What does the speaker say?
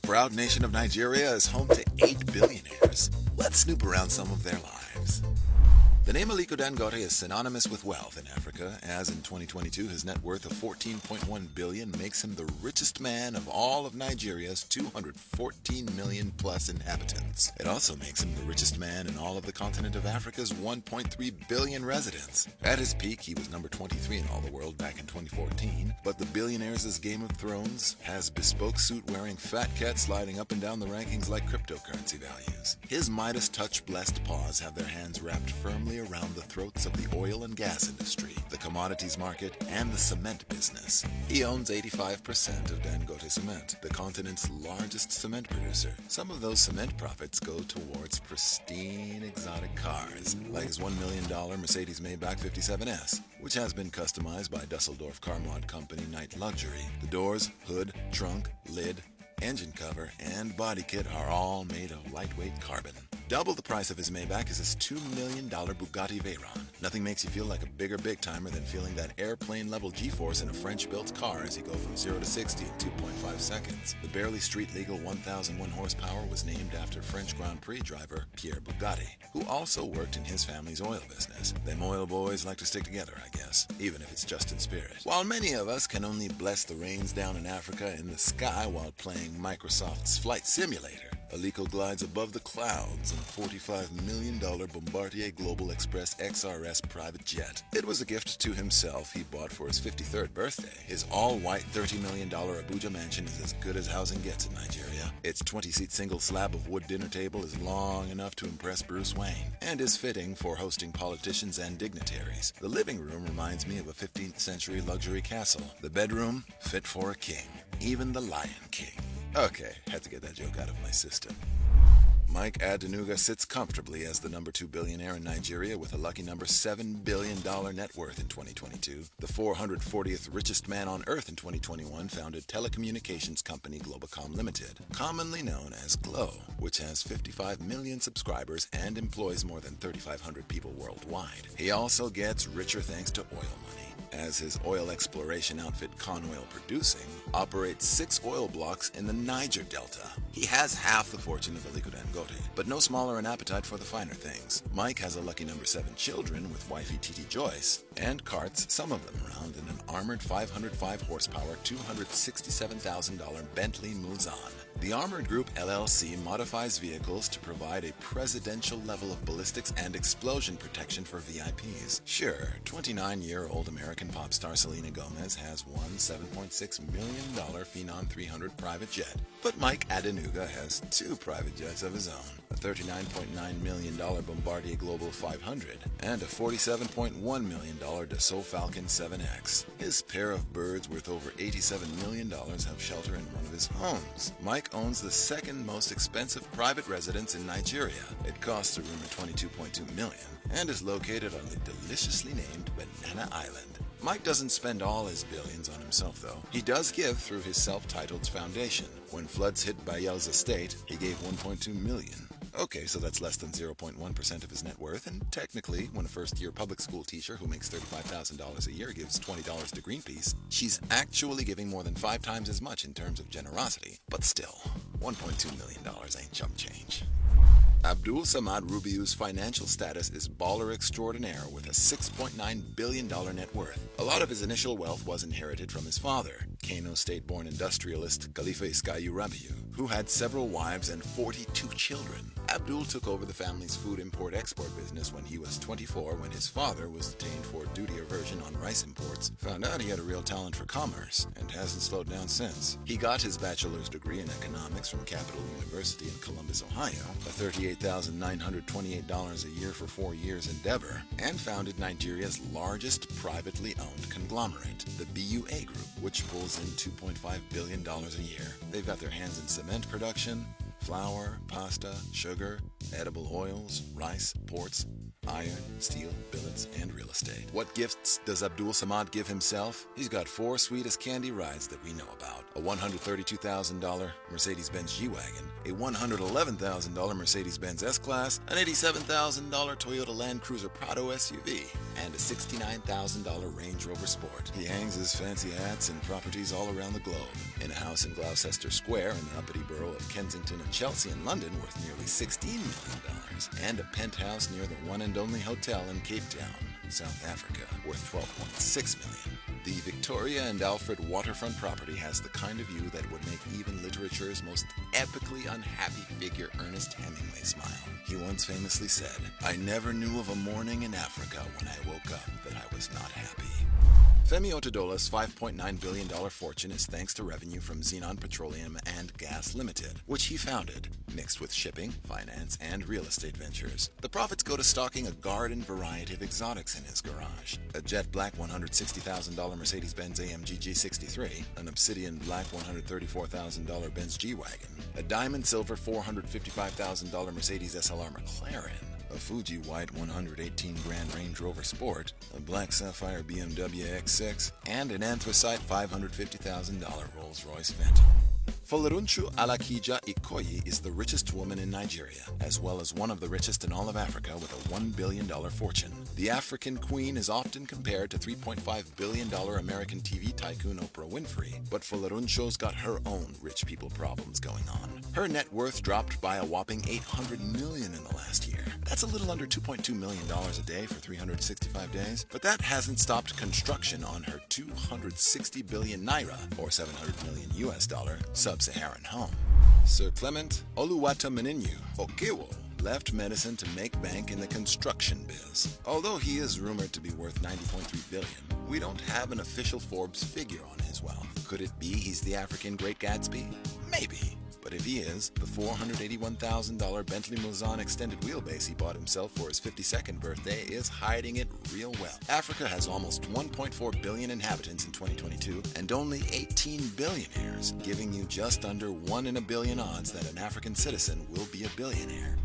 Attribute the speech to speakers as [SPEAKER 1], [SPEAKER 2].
[SPEAKER 1] proud nation of Nigeria is home to 8 billionaires. Let's snoop around some of their lives. The name Aliko Dangote is synonymous with wealth in Africa, as in 2022 his net worth of $14.1 billion makes him the richest man of all of Nigeria's 214 million plus inhabitants. It also makes him the richest man in all of the continent of Africa's 1.3 billion residents. At his peak, he was number 23 in all the world back in 2014, but the billionaires' Game of Thrones has bespoke suit-wearing fat cats sliding up and down the rankings like cryptocurrency values. His Midas touch-blessed paws have their hands wrapped firmly around the throats of the oil and gas industry, the commodities market, and the cement business. He owns 85% of Dangote Cement, the continent's largest cement producer. Some of those cement profits go towards pristine exotic cars, like his $1 million Mercedes Maybach 57S, which has been customized by Dusseldorf car mod company Night Luxury. The doors, hood, trunk, lid, engine cover, and body kit are all made of lightweight carbon. Double the price of his Maybach is his $2 million Bugatti Veyron. Nothing makes you feel like a bigger big-timer than feeling that airplane-level G-force in a French-built car as you go from 0 to 60 in 2.5 seconds. The barely street-legal 1,001 horsepower was named after French Grand Prix driver Pierre Bugatti, who also worked in his family's oil business. Them oil boys like to stick together, I guess, even if it's just in spirit. While many of us can only bless the rains down in Africa in the sky while playing Microsoft's Flight Simulator, Aliko glides above the clouds in a $45 million Bombardier Global Express XRS private jet. It was a gift to himself he bought for his 53rd birthday. His all-white $30 million Abuja mansion is as good as housing gets in Nigeria. Its 20-seat single slab of wood dinner table is long enough to impress Bruce Wayne, and is fitting for hosting politicians and dignitaries. The living room reminds me of a 15th century luxury castle. The bedroom, fit for a king, even the Lion King. Okay, had to get that joke out of my system. Mike Adenuga sits comfortably as the number 2 billionaire in Nigeria with a lucky number $7 billion net worth in 2022. The 440th richest man on earth in 2021 founded telecommunications company Globacom Limited, commonly known as Glo, which has 55 million subscribers and employs more than 3,500 people worldwide. He also gets richer thanks to oil money, as his oil exploration outfit Conoil Producing operates 6 oil blocks in the Niger Delta. He has half the fortune of Aliko Dangote, but no smaller an appetite for the finer things. Mike has a lucky number 7 children with wifey Titi Joyce, and carts some of them around in an armored 505 horsepower $267,000 Bentley Mulsanne. The Armored Group LLC modifies vehicles to provide a presidential level of ballistics and explosion protection for VIPs. Sure, 29-year-old American pop star Selena Gomez has one $7.6 million Phenom 300 private jet, but Mike Adenuga has 2 private jets of his own, a $39.9 million Bombardier Global 500 and a $47.1 million Dassault Falcon 7X. His pair of birds worth over $87 million have shelter in one of his homes. Mike owns the second most expensive private residence in Nigeria. It costs a rumored $22.2 million and is located on the deliciously named Banana Island. Mike doesn't spend all his billions on himself, though. He does give through his self-titled foundation. When floods hit Bayel's estate, he gave $1.2 million. Okay, so that's less than 0.1% of his net worth, and technically, when a first-year public school teacher who makes $35,000 a year gives $20 to Greenpeace, she's actually giving more than 5 times as much in terms of generosity. But still, $1.2 million ain't chump change. Abdul Samad Rubiu's financial status is baller extraordinaire with a $6.9 billion net worth. A lot of his initial wealth was inherited from his father, Kano state-born industrialist Khalifa Iskayu Rabiu, who had several wives and 42 children. Abdul took over the family's food import-export business when he was 24, when his father was detained for duty aversion on rice imports, found out he had a real talent for commerce, and hasn't slowed down since. He got his bachelor's degree in economics from Capital University in Columbus, Ohio, a $38,928 a year for 4 years endeavor, and founded Nigeria's largest privately owned conglomerate, the BUA Group, which pulls in $2.5 billion a year. They've got their hands in cement production, flour, pasta, sugar, edible oils, rice, ports, iron, steel, billets, and real estate. What gifts does Abdul Samad give himself? He's got 4 sweet as candy rides that we know about. A $132,000 Mercedes-Benz G-Wagon, a $111,000 Mercedes-Benz S-Class, an $87,000 Toyota Land Cruiser Prado SUV, and a $69,000 Range Rover Sport. He hangs his fancy hats in properties all around the globe. In a house in Gloucester Square in the uppity borough of Kensington and Chelsea in London worth nearly $16 million, and a penthouse near the one and only hotel in Cape Town, South Africa, worth $12.6 million. The Victoria and Alfred waterfront property has the kind of view that would make even literature's most epically unhappy figure Ernest Hemingway smile. He once famously said, "I never knew of a morning in Africa when I woke up that I was not happy." Femi Otedola's $5.9 billion fortune is thanks to revenue from Xenon Petroleum and Gas Limited, which he founded, mixed with shipping, finance, and real estate ventures. The profits go to stocking a garden variety of exotics in his garage. A jet black $160,000 Mercedes-Benz AMG G63, an obsidian black $134,000 Benz G-Wagon, a diamond silver $455,000 Mercedes SLR McLaren, a Fuji white 118 grand Range Rover Sport, a black sapphire BMW X6, and an anthracite $550,000 Rolls-Royce Phantom. Folerunchu Alakija Ikoyi is the richest woman in Nigeria, as well as one of the richest in all of Africa with a $1 billion fortune. The African queen is often compared to $3.5 billion American TV tycoon Oprah Winfrey, but Foleruncho's got her own rich people problems going on. Her net worth dropped by a whopping $800 million in the last year. That's a little under $2.2 million a day for 365 days, but that hasn't stopped construction on her 260 billion naira, or $700 million US, sub-Saharan home. Sir Clement Oluwatomininyu Okewo left medicine to make bank in the construction biz. Although he is rumored to be worth $90.3 billion, we don't have an official Forbes figure on his wealth. Could it be he's the African Great Gatsby? Maybe. But if he is, the $481,000 Bentley Mulsanne extended wheelbase he bought himself for his 52nd birthday is hiding it real well. Africa has almost 1.4 billion inhabitants in 2022 and only 18 billionaires, giving you just under 1 in a billion odds that an African citizen will be a billionaire.